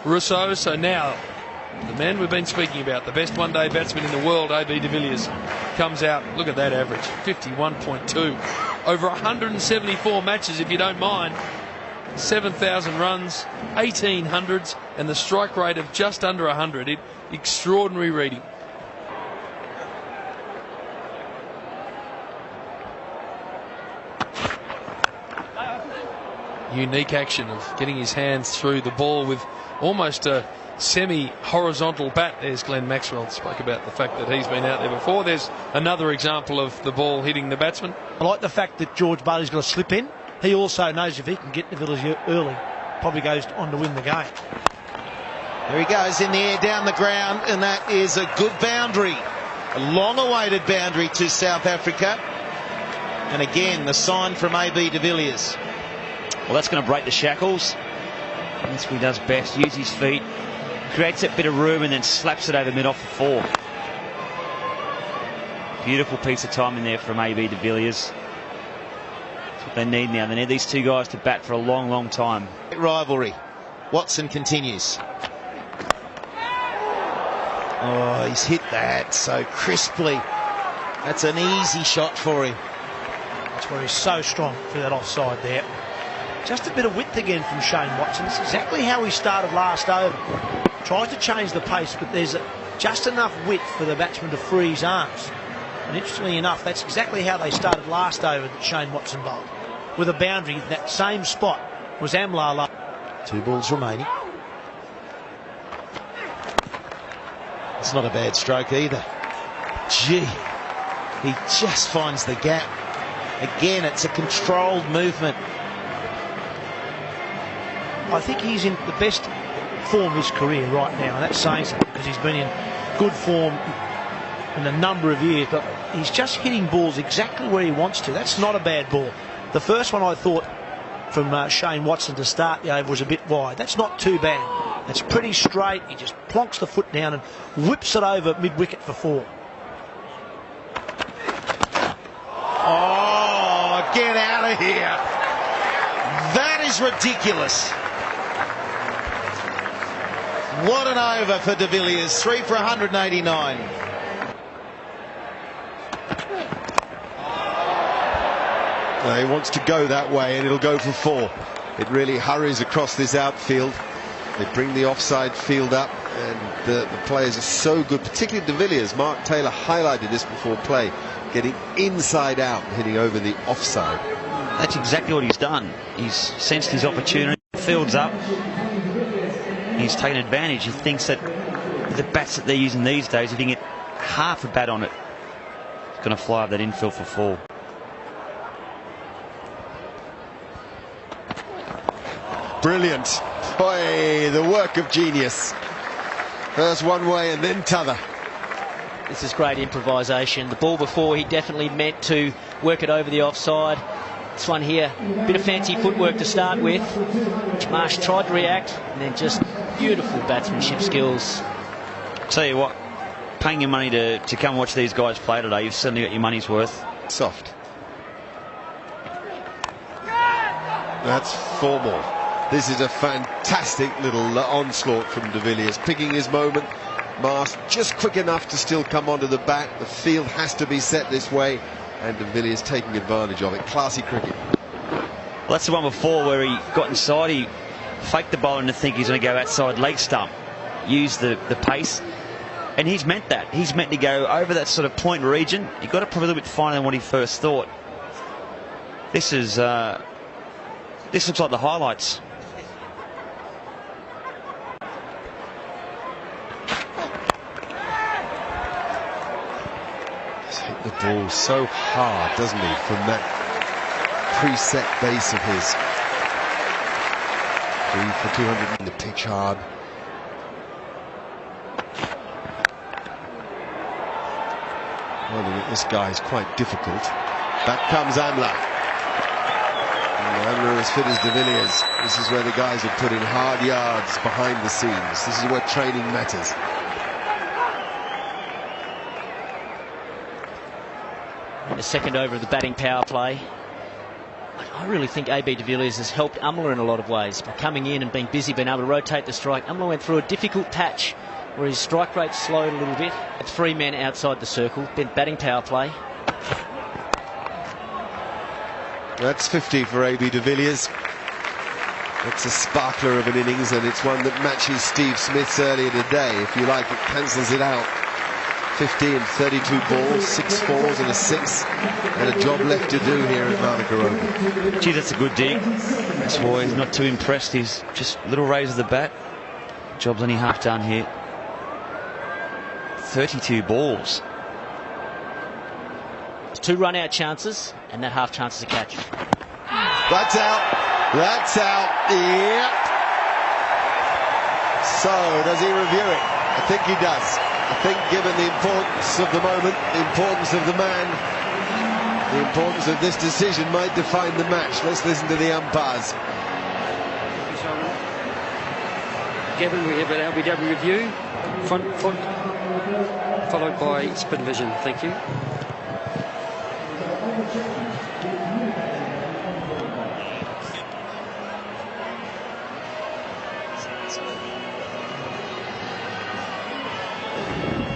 Rousseau. So now the man we've been speaking about, the best one-day batsman in the world, AB de Villiers, comes out. Look at that average, 51.2 over 174 matches, if you don't mind. 7,000 runs, 1800s, and the strike rate of just under 100. Extraordinary reading. Unique action of getting his hands through the ball with almost a semi-horizontal bat. There's Glenn Maxwell. Spoke about the fact that he's been out there before. There's another example of the ball hitting the batsman. I like the fact that George Bailey's got to slip in. He also knows if he can get the Villiers early, probably goes on to win the game. There he goes in the air down the ground, and that is a good boundary. A long-awaited boundary to South Africa. And again, the sign from AB de Villiers. Well, that's going to break the shackles. That's what he does best. Use his feet, creates that bit of room, and then slaps it over mid-off for 4. Beautiful piece of time in there from AB de Villiers. That's what they need now. They need these two guys to bat for a long, long time. Rivalry. Watson continues. Oh, he's hit that so crisply. That's an easy shot for him. That's where he's so strong for that offside there. Just a bit of width again from Shane Watson. It's exactly how he started last over. Tries to change the pace, but there's just enough width for the batsman to free his arms. And interestingly enough, that's exactly how they started last over that Shane Watson bowled. With a boundary, that same spot was Amlar. 2 balls remaining. It's not a bad stroke either. Gee, he just finds the gap. Again, it's a controlled movement. I think he's in the best form of his career right now, and that's saying something because he's been in good form in a number of years, but he's just hitting balls exactly where he wants to. That's not a bad ball. The first one I thought from Shane Watson to start the over was a bit wide. That's not too bad. That's pretty straight. He just plonks the foot down and whips it over mid-wicket for 4. Oh, get out of here. That is ridiculous. What an over for de Villiers. 3 for 189. He wants to go that way, and it'll go for 4. It really hurries across this outfield. They bring the offside field up, and the players are so good, particularly de Villiers. Mark Taylor highlighted this before play, getting inside out and hitting over the offside. That's exactly what he's done. He's sensed his opportunity, fields up. He's taken advantage. He thinks that the bats that they're using these days, if you can get half a bat on it, it's going to fly up that infield for 4. Brilliant. Boy, the work of genius. First one way and then t'other. This is great improvisation. The ball before, he definitely meant to work it over the offside. This one here, a bit of fancy footwork to start with. Marsh tried to react, and then just beautiful batsmanship skills. Tell you what, paying your money to come watch these guys play today, you've certainly got your money's worth. Soft. That's 4 more. This is a fantastic little onslaught from de Villiers, picking his moment. Marsh just quick enough to still come onto the bat. The field has to be set this way, and de Villiers taking advantage of it. Classy cricket. Well, that's the one before where he got inside. He faked the bowler to think he's going to go outside leg stump, use the pace, and he's meant that. He's meant to go over that sort of point region. He got it probably a little bit finer than what he first thought. This is this looks like the highlights. Hit the ball so hard, doesn't he, from that preset base of his. 3 for 200 in the pitch hard. Well, this guy is quite difficult. Back comes Amla. And Amla as fit as de Villiers. This is where the guys have put in hard yards behind the scenes. This is where training matters. The second over of the batting power play. I really think AB de Villiers has helped Umla in a lot of ways by coming in and being busy, being able to rotate the strike. Umla went through a difficult patch where his strike rate slowed a little bit. Had 3 men outside the circle, then batting power play. That's 50 for AB de Villiers. It's a sparkler of an innings, and it's one that matches Steve Smith's earlier today. If you like, it cancels it out. 50 and 32 balls, 6 fours and a 6, and a job left to do here at Manuka. Gee, that's a good dig. That's why he's not too impressed. He's just a little raise of the bat. Job's only half done here. 32 balls. 2 run-out chances, and that half chance is a catch. That's out. That's out. Yep. So, does he review it? I think he does. I think given the importance of the moment, the importance of the man, the importance of this decision might define the match. Let's listen to the umpires. Gavin, we have an LBW review. Front foot, followed by spin vision. Thank you.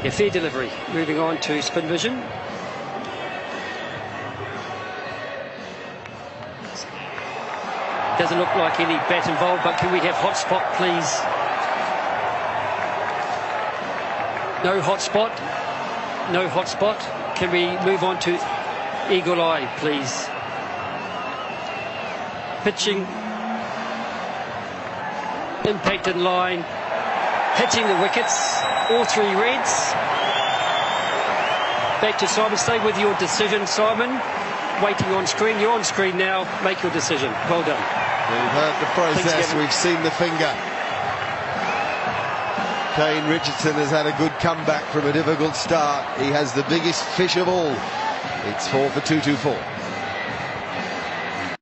Yeah, fair delivery. Moving on to spin vision. Doesn't look like any bat involved, but can we have hot spot, please? No hot spot. No hot spot. Can we move on to eagle eye, please? Pitching. Impact in line. Hitting the wickets. All 3 reds. Back to Simon. Stay with your decision, Simon. Waiting on screen. You're on screen now. Make your decision. Well done. We've heard the process. Thanks, we've seen the finger. Kane Richardson has had a good comeback from a difficult start. He has the biggest fish of all. It's 4 for 224.